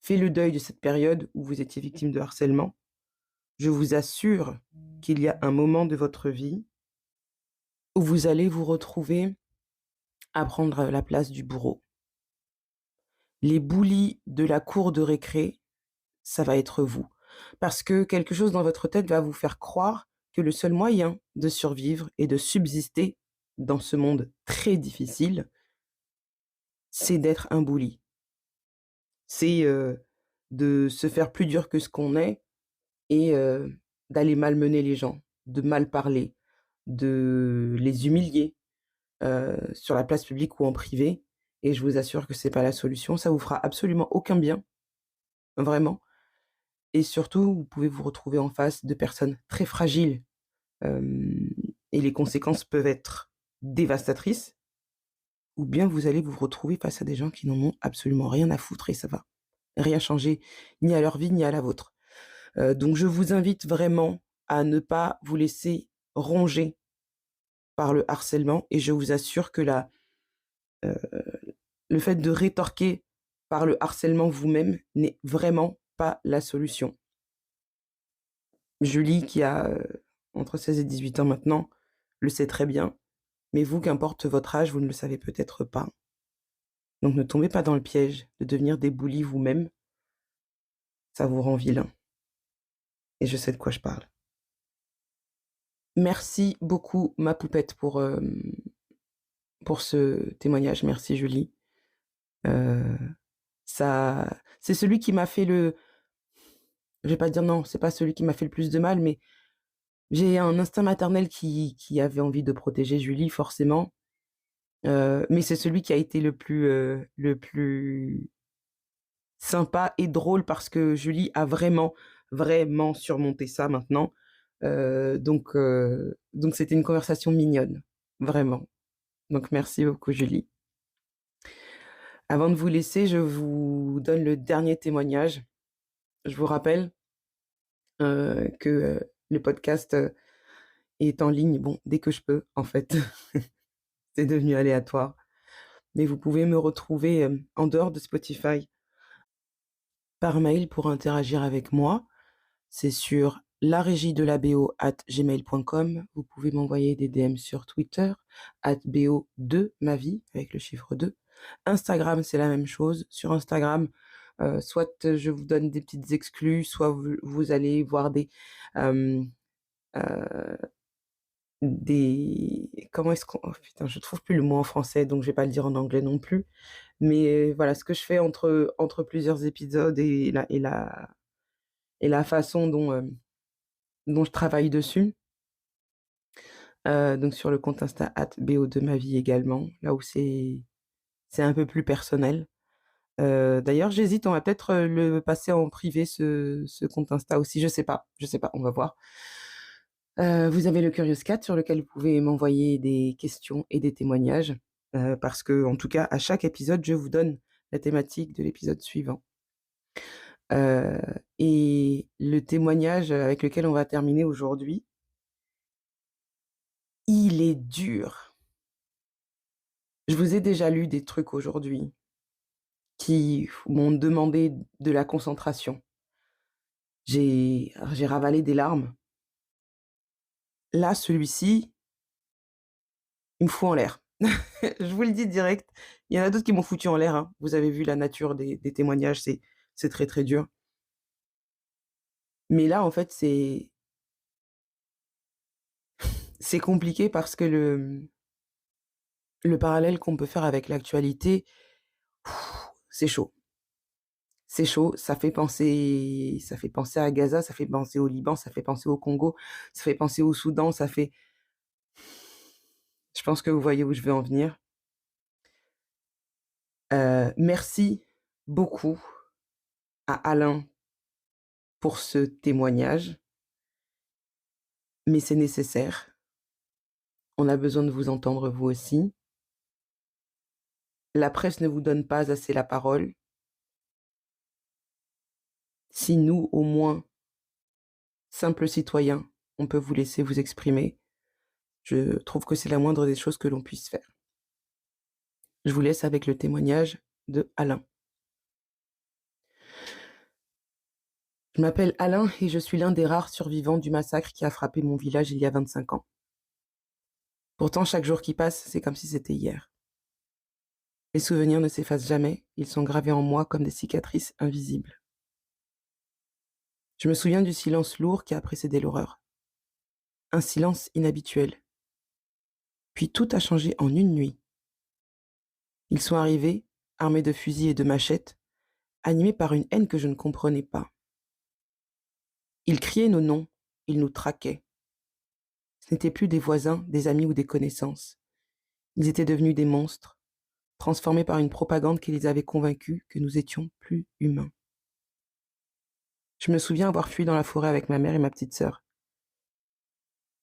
fait le deuil de cette période où vous étiez victime de harcèlement, je vous assure qu'il y a un moment de votre vie où vous allez vous retrouver à prendre la place du bourreau. Les bullies de la cour de récré, ça va être vous. Parce que quelque chose dans votre tête va vous faire croire que le seul moyen de survivre et de subsister dans ce monde très difficile, c'est d'être un bully. C'est, de se faire plus dur que ce qu'on est et d'aller malmener les gens, de mal parler, de les humilier, sur la place publique ou en privé et je vous assure que c'est pas la solution. Ça vous fera absolument aucun bien, vraiment et surtout, vous pouvez vous retrouver en face de personnes très fragiles, hem et les conséquences peuvent être dévastatrices ou bien vous allez vous retrouver face à des gens qui n'en ont absolument rien à foutre et ça va rien changer ni à leur vie ni à la vôtre. Donc je vous invite vraiment à ne pas vous laisser ronger par le harcèlement et je vous assure que heu, le fait de rétorquer par le harcèlement vous-même n'est vraiment pas la solution. Julie qui a, entre 16 et 18 ans maintenant, le sait très bien, mais vous, qu'importe votre âge, vous ne le savez peut-être pas. Donc ne tombez pas dans le piège de devenir des bullies vous-même, ça vous rend vilain. et je sais de quoi je parle. Merci beaucoup ma poupette pour ce témoignage. Merci Julie. Heu, Ça c'est celui qui m'a fait le je vais pas dire non, c'est pas celui qui m'a fait le plus de mal, mais j'ai un instinct maternel qui avait envie de protéger Julie forcément, mais c'est celui qui a été le plus sympa et drôle parce que Julie a vraiment, vraiment surmonté ça maintenant, donc c'était une conversation mignonne, vraiment. Donc merci beaucoup Julie. Avant de vous laisser, je vous donne le dernier témoignage. Je vous rappelle, que, le podcast, est en ligne, bon, dès que je peux en fait. C'est devenu aléatoire, mais vous pouvez me retrouver, en dehors de Spotify, par mail pour interagir avec moi. C'est sur larégidelabo@gmail.com. Vous pouvez m'envoyer des DM sur Twitter, @bo2mavie avec le chiffre 2. Instagram, c'est la même chose. Sur Instagram, soit je vous donne des petites exclus, soit vous allez voir hem, heu, des comment est-ce qu'on oh putain, je trouve plus le mot en français, donc je vais pas le dire en anglais non plus. Mais voilà, ce que je fais entre plusieurs épisodes et la façon dont je travaille dessus. Donc sur le compte Insta @bo2mavie également, là où c'est un peu plus personnel. D'ailleurs j'hésite, on va peut-être, le passer en privé ce compte Insta aussi, je sais pas, on va voir. Vous avez le Curious Cat sur lequel vous pouvez m'envoyer des questions et des témoignages, parce qu'en tout cas à chaque épisode, je vous donne la thématique de l'épisode suivant. Heu et le témoignage avec lequel on va terminer aujourd'hui, il est dur. Je vous ai déjà lu des trucs aujourd'hui qui m'ont demandé de la concentration. J'ai ravalé des larmes. Là, celui-ci, il me fout en l'air. Je vous le dis direct, il y en a d'autres qui m'ont foutu en l'air, hein. Vous avez vu la nature des témoignages, c'est très, très dur. Mais là, en fait, c'est compliqué parce que le parallèle qu'on peut faire avec l'actualité, c'est chaud. C'est chaud, ça fait penser à Gaza, ça fait penser au Liban, ça fait penser au Congo, ça fait penser au Soudan, je pense que vous voyez où je veux en venir. Merci beaucoup à Alain pour ce témoignage, mais c'est nécessaire. On a besoin de vous entendre vous aussi. La presse ne vous donne pas assez la parole. Si nous, au moins, simples citoyens, on peut vous laisser vous exprimer, je trouve que c'est la moindre des choses que l'on puisse faire. Je vous laisse avec le témoignage de Alain. Je m'appelle Alain et je suis l'un des rares survivants du massacre qui a frappé mon village il y a 25 ans. Pourtant, chaque jour qui passe, c'est comme si c'était hier. Les souvenirs ne s'effacent jamais, ils sont gravés en moi comme des cicatrices invisibles. Je me souviens du silence lourd qui a précédé l'horreur. Un silence inhabituel. Puis tout a changé en une nuit. Ils sont arrivés, armés de fusils et de machettes, animés par une haine que je ne comprenais pas. Ils criaient nos noms, ils nous traquaient. Ce n'étaient plus des voisins, des amis ou des connaissances. Ils étaient devenus des monstres, transformés par une propagande qui les avait convaincus que nous étions plus humains. Je me souviens avoir fui dans la forêt avec ma mère et ma petite sœur.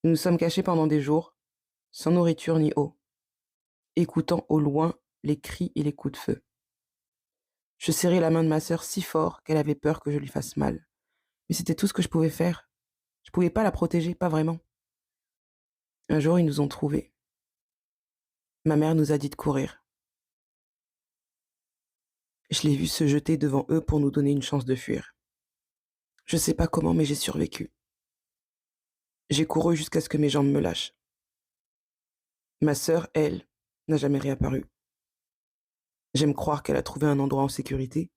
Nous nous sommes cachés pendant des jours, sans nourriture ni eau, écoutant au loin les cris et les coups de feu. Je serrais la main de ma sœur si fort qu'elle avait peur que je lui fasse mal. Mais c'était tout ce que je pouvais faire. Je pouvais pas la protéger, pas vraiment. Un jour, ils nous ont trouvés. Ma mère nous a dit de courir. Je l'ai vu se jeter devant eux pour nous donner une chance de fuir. Je sais pas comment, mais j'ai survécu. J'ai couru jusqu'à ce que mes jambes me lâchent. Ma sœur, elle, n'a jamais réapparu. J'aime croire qu'elle a trouvé un endroit en sécurité,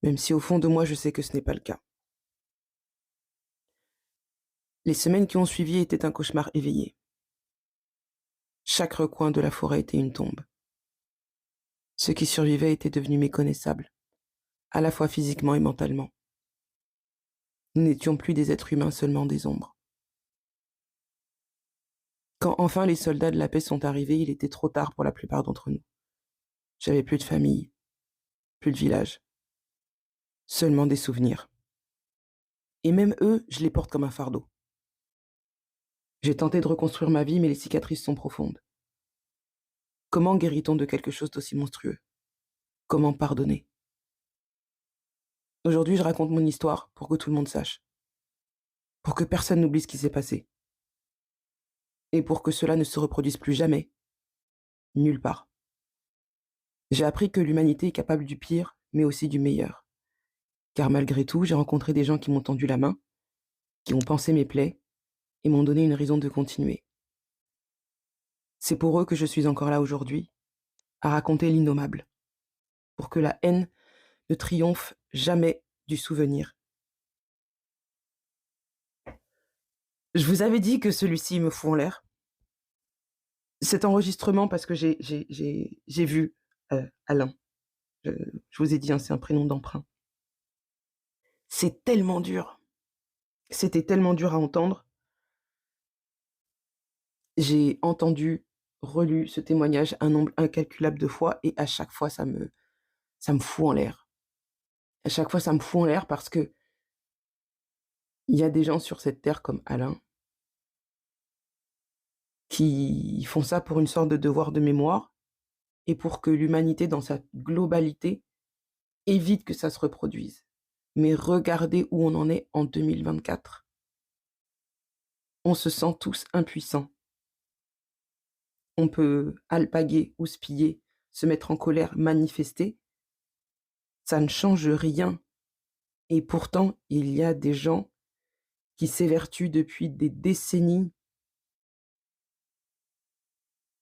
même si au fond de moi je sais que ce n'est pas le cas. Les semaines qui ont suivi étaient un cauchemar éveillé. Chaque recoin de la forêt était une tombe. Ceux qui survivaient étaient devenus méconnaissables, à la fois physiquement et mentalement. Nous n'étions plus des êtres humains, seulement des ombres. Quand enfin les soldats de la paix sont arrivés, il était trop tard pour la plupart d'entre nous. J'avais plus de famille, plus de village, seulement des souvenirs. Et même eux, je les porte comme un fardeau. J'ai tenté de reconstruire ma vie, mais les cicatrices sont profondes. Comment guérit-on de quelque chose d'aussi monstrueux? Comment pardonner? Aujourd'hui, je raconte mon histoire pour que tout le monde sache. Pour que personne n'oublie ce qui s'est passé. Et pour que cela ne se reproduise plus jamais. Nulle part. J'ai appris que l'humanité est capable du pire, mais aussi du meilleur. Car malgré tout, j'ai rencontré des gens qui m'ont tendu la main, qui ont pansé mes plaies, et m'ont donné une raison de continuer. C'est pour eux que je suis encore là aujourd'hui, à raconter l'innommable, pour que la haine ne triomphe jamais du souvenir. Je vous avais dit que celui-ci me fout en l'air. Cet enregistrement, parce que j'ai vu Alain. Je vous ai dit, hein, c'est un prénom d'emprunt. C'est tellement dur. C'était tellement dur à entendre. J'ai entendu, relu ce témoignage un nombre incalculable de fois et à chaque fois, ça me fout en l'air. À chaque fois, ça me fout en l'air parce que il y a des gens sur cette terre comme Alain qui font ça pour une sorte de devoir de mémoire et pour que l'humanité dans sa globalité évite que ça se reproduise. Mais regardez où on en est en 2024. On se sent tous impuissants. On peut alpaguer, houspiller, se mettre en colère, manifester. Ça ne change rien. Et pourtant, il y a des gens qui s'évertuent depuis des décennies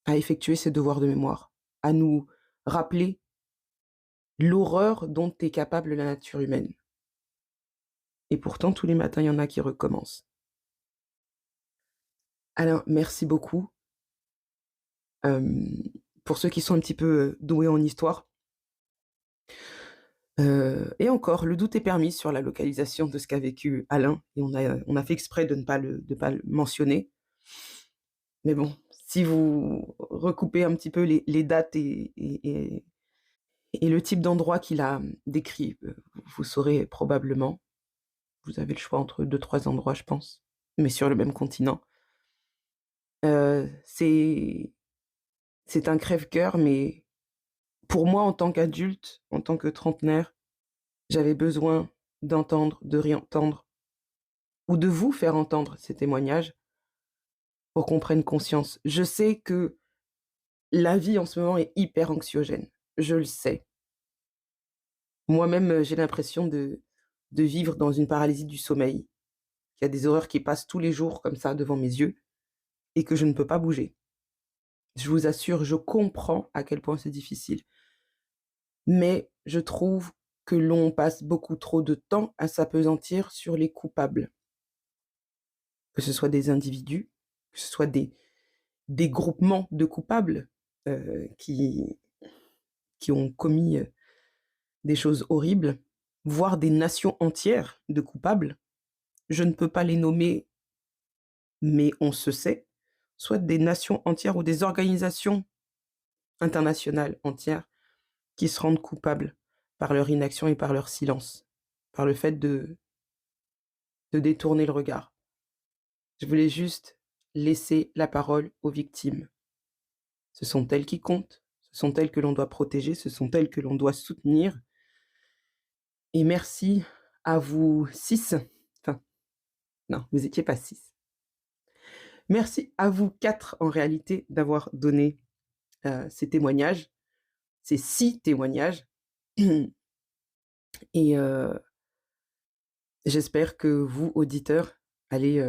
à effectuer ces devoirs de mémoire, à nous rappeler l'horreur dont est capable la nature humaine. Et pourtant, tous les matins, il y en a qui recommencent. Alain, merci beaucoup. Pour ceux qui sont un petit peu doués en histoire. Et encore, le doute est permis sur la localisation de ce qu'a vécu Alain, et on a fait exprès de ne pas le mentionner. Mais bon, si vous recoupez un petit peu les dates et le type d'endroit qu'il a décrit, vous saurez probablement. Vous avez le choix entre 2-3 endroits, je pense, mais sur le même continent. C'est un crève-cœur, mais pour moi, en tant qu'adulte, en tant que trentenaire, j'avais besoin d'entendre, de réentendre, ou de vous faire entendre ces témoignages pour qu'on prenne conscience. Je sais que la vie en ce moment est hyper anxiogène, je le sais. Moi-même, j'ai l'impression de vivre dans une paralysie du sommeil. Il y a des horreurs qui passent tous les jours comme ça devant mes yeux et que je ne peux pas bouger. Je vous assure, je comprends à quel point c'est difficile. Mais je trouve que l'on passe beaucoup trop de temps à s'appesantir sur les coupables. Que ce soit des individus, que ce soit des groupements de coupables qui ont commis des choses horribles, voire des nations entières de coupables. Je ne peux pas les nommer, mais on se sait, soit des nations entières ou des organisations internationales entières qui se rendent coupables par leur inaction et par leur silence, par le fait de détourner le regard. Je voulais juste laisser la parole aux victimes. Ce sont elles qui comptent, ce sont elles que l'on doit protéger, ce sont elles que l'on doit soutenir. Et merci à vous 6. Enfin, non, vous n'étiez pas 6. Merci à vous 4 en réalité d'avoir donné ces témoignages, ces 6 témoignages. Et j'espère que vous, auditeurs, allez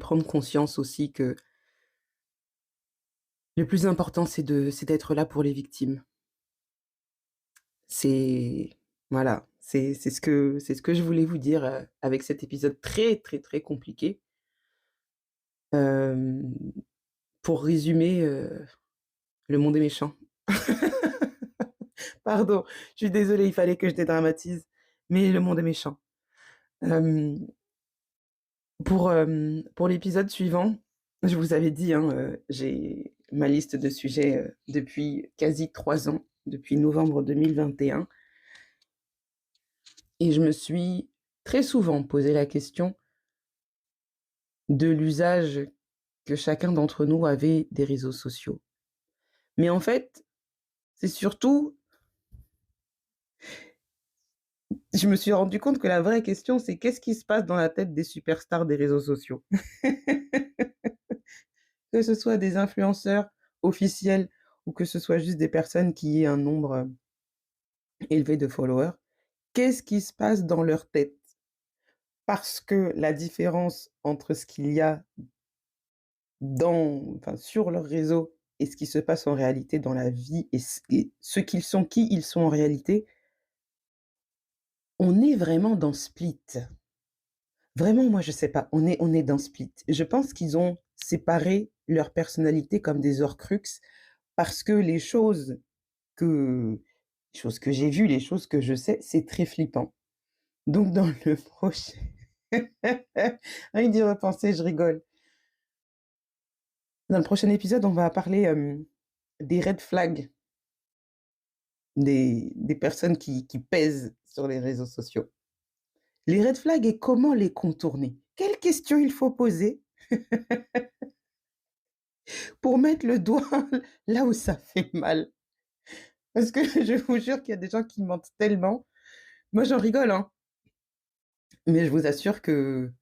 prendre conscience aussi que le plus important, c'est d'être là pour les victimes. Voilà, c'est ce que je voulais vous dire, avec cet épisode très, très, très compliqué. Hem, pour résumer, le monde est méchant. Pardon, je suis désolée, il fallait que je dédramatise, mais le monde est méchant. Hem, pour l'épisode suivant, je vous avais dit, hein, j'ai ma liste de sujets, depuis quasi 3 ans, depuis novembre 2021, et je me suis très souvent posé la question de l'usage que chacun d'entre nous avait des réseaux sociaux. Mais en fait, c'est surtout je me suis rendu compte que la vraie question, c'est qu'est-ce qui se passe dans la tête des superstars des réseaux sociaux? Que ce soit des influenceurs officiels ou que ce soit juste des personnes qui aient un nombre, élevé de followers, qu'est-ce qui se passe dans leur tête? Parce que la différence entre ce qu'il y a sur leurs réseaux et ce qui se passe en réalité dans la vie et ce qu'ils sont, qui ils sont en réalité, on est vraiment dans Split. Vraiment, moi, je sais pas, on est dans Split. Je pense qu'ils ont séparé leur personnalité comme des Horcruxes parce que que les choses que j'ai vues, les choses que je sais, c'est très flippant. Donc dans le prochain rien que d'y repenser, je rigole. Dans le prochain épisode, on va parler, des red flags des personnes qui pèsent sur les réseaux sociaux. Les red flags et comment les contourner? Quelles questions il faut poser pour mettre le doigt là où ça fait mal? Parce que je vous jure qu'il y a des gens qui mentent tellement. Moi, j'en rigole, hein, mais je vous assure qu'on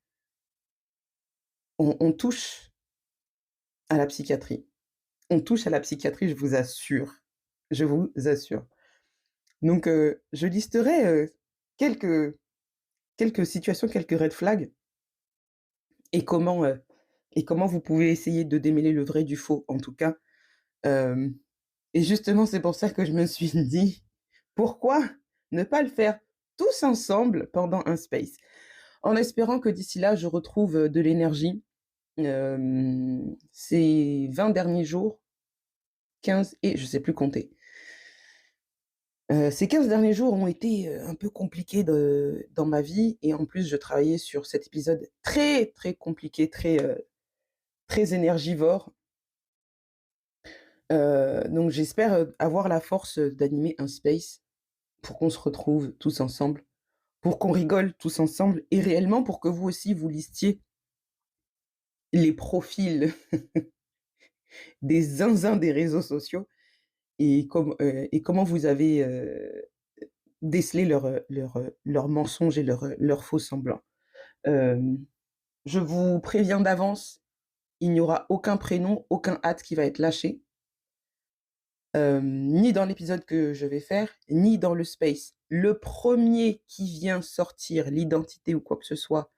on touche à la psychiatrie. On touche à la psychiatrie, je vous assure. Je vous assure. Donc, je listerai, quelques quelques situations, quelques red flags et comment vous pouvez essayer de démêler le vrai du faux, en tout cas. Hem Et justement, c'est pour ça que je me suis dit: «Pourquoi ne pas le faire tous ensemble pendant un space?» En espérant que d'ici là, je retrouve, de l'énergie. Ces 20 derniers jours, 15 et je sais plus compter. Ces 15 derniers jours ont été, un peu compliqués dans ma vie et en plus, je travaillais sur cet épisode très, très compliqué, très énergivore. Donc j'espère, avoir la force, d'animer un space pour qu'on se retrouve tous ensemble, pour qu'on rigole tous ensemble et réellement pour que vous aussi vous listiez les profils des zinzins des réseaux sociaux et comment vous avez, décelé leurs mensonges et leurs faux semblants. Hem, je vous préviens d'avance, il n'y aura aucun prénom, aucun hâte qui va être lâché, ni dans l'épisode que je vais faire, ni dans le space. Le premier qui vient sortir l'identité ou quoi que ce soit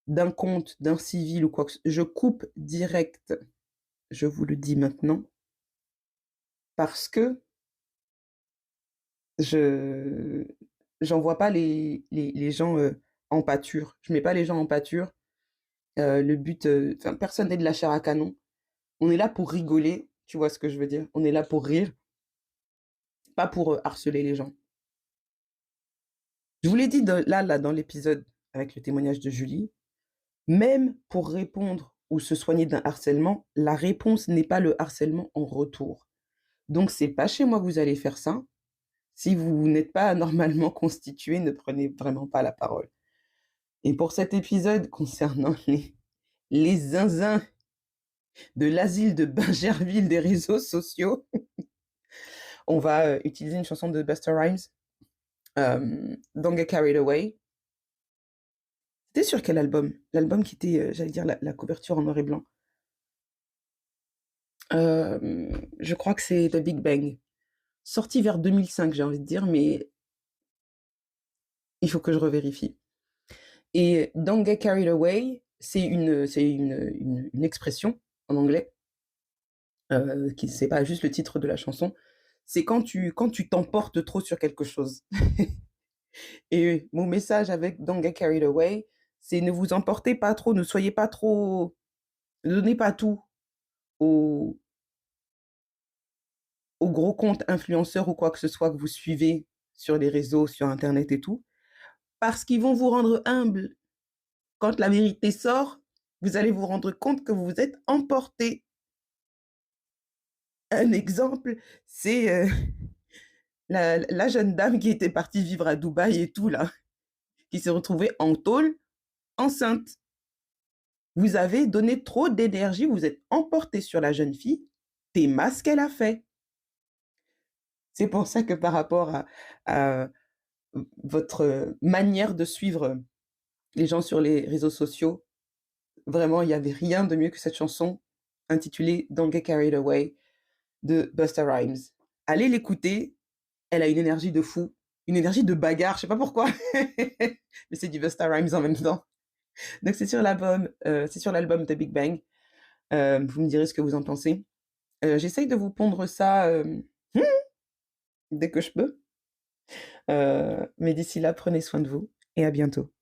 d'un compte, d'un civil ou quoi que ce je coupe direct. Je vous le dis maintenant, parce que je j'envoie pas les gens, en pâture. Je mets pas les gens en pâture. Le but, enfin, personne n'est de la chair à canon. On est là pour rigoler, tu vois ce que je veux dire? On est là pour rire, pas pour, harceler les gens. Je vous l'ai dit là, dans l'épisode avec le témoignage de Julie, même pour répondre ou se soigner d'un harcèlement, la réponse n'est pas le harcèlement en retour. Donc c'est pas chez moi que vous allez faire ça. Si vous n'êtes pas normalement constitué, ne prenez vraiment pas la parole. Et pour cet épisode concernant les zinzins de l'asile de Bingerville des réseaux sociaux, on va, utiliser une chanson de Busta Rhymes, Don't Get Carried Away. C'était sur quel album? L'album qui était, j'allais dire la couverture en noir et blanc. Je crois que c'est The Big Bang. Sorti vers 2005, j'ai envie de dire, mais il faut que je revérifie. Et Don't Get Carried Away, c'est une expression en anglais, qui c'est pas juste le titre de la chanson. C'est quand tu t'emportes trop sur quelque chose. Et mon message avec Don't Get Carried Away, c'est ne vous emportez pas trop, ne soyez pas trop, ne donnez pas tout aux aux gros comptes influenceurs ou quoi que ce soit que vous suivez sur les réseaux, sur internet et tout, parce qu'ils vont vous rendre humble. Quand la vérité sort, vous allez vous rendre compte que vous vous êtes emporté. Un exemple, c'est, la jeune dame qui était partie vivre à Dubaï et tout là, qui s'est retrouvée en tôle, enceinte. Vous avez donné trop d'énergie, vous êtes emporté sur la jeune fille, tu aimas ce qu'elle a fait. C'est pour ça que par rapport à votre manière de suivre les gens sur les réseaux sociaux, vraiment, il y avait rien de mieux que cette chanson intitulée Don't Get Carried Away de Busta Rhymes. Allez l'écouter, elle a une énergie de fou, une énergie de bagarre, je sais pas pourquoi, mais c'est du Busta Rhymes en même temps. Donc c'est sur l'album The Big Bang. Vous me direz ce que vous en pensez. J'essaye de vous pondre ça dès que je peux. Mais d'ici là, prenez soin de vous et à bientôt.